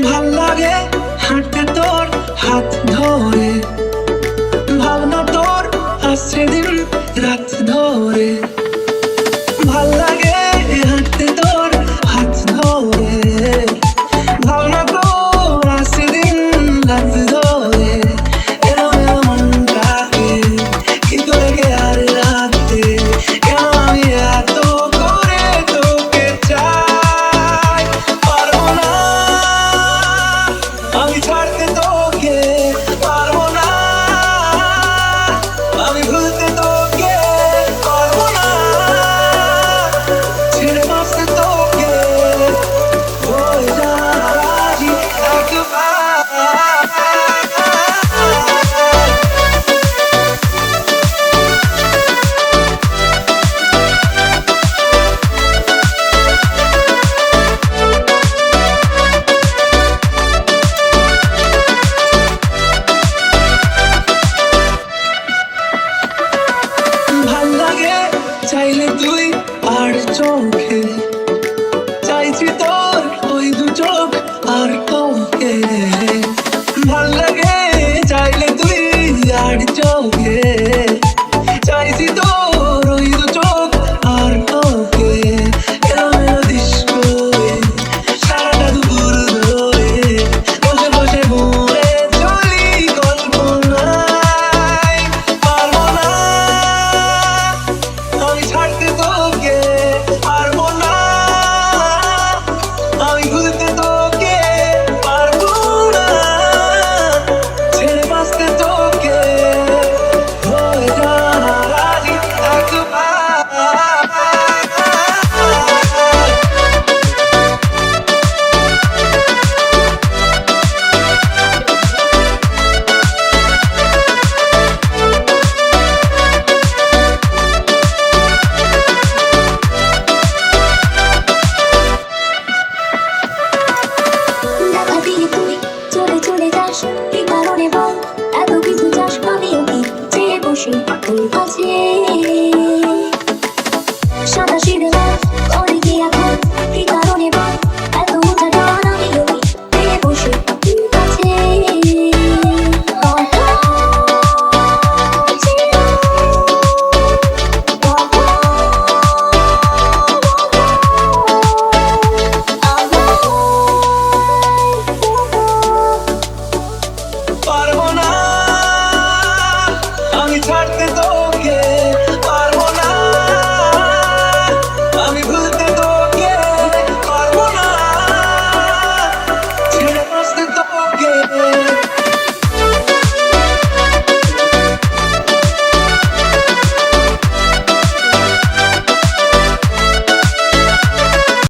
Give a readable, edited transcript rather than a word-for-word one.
ভাল লাগে হাঁটতে তোর হাত ধরে, ভাবনা তোর আসছে দিন রাত ধরে। ভাল লাগে হাঁটতে তোর হাত ধরে, ভাবনা তোর আসছে দিন রাত ধরে। এলো এলো মনটাকে কি করে কে আর রাখতে, কেন আমি এত করে তোকে চাই। পারবো না আমি ছাড়তে তোকে, পারবো না আমি ভুলতে তোকে, পারবো না ছেড়ে বাঁচতে তোকে। হয়ে যা রাজি একবার। ভাল লাগে চাইলে তুই আর চোখে, চাইছি তোর ওই দু চোখ আর তোকে। ভাল লাগে চাইলে তুই আর চোখে, চাইছি তোর ওই দু চোখ আর তোকে। এলো এলো ডিস্কো সারাটা দুপুর ধরে, বসে বসে ঘুরে চলি কল্পনায়। পারবো না আমি ছাড়তে তোকে, পারবো না আমি ভুলতে তোকে, পারবো না ছেড়ে বাঁচতে তোকে। হয়ে যা রাজি একবার। দেখা দিয়ে তুই চলে চলে যাস, কি কারণে বল এত কিছু চাস? আমিও কি চেয়ে বসি তোর কাছে সাদা সিঁদুর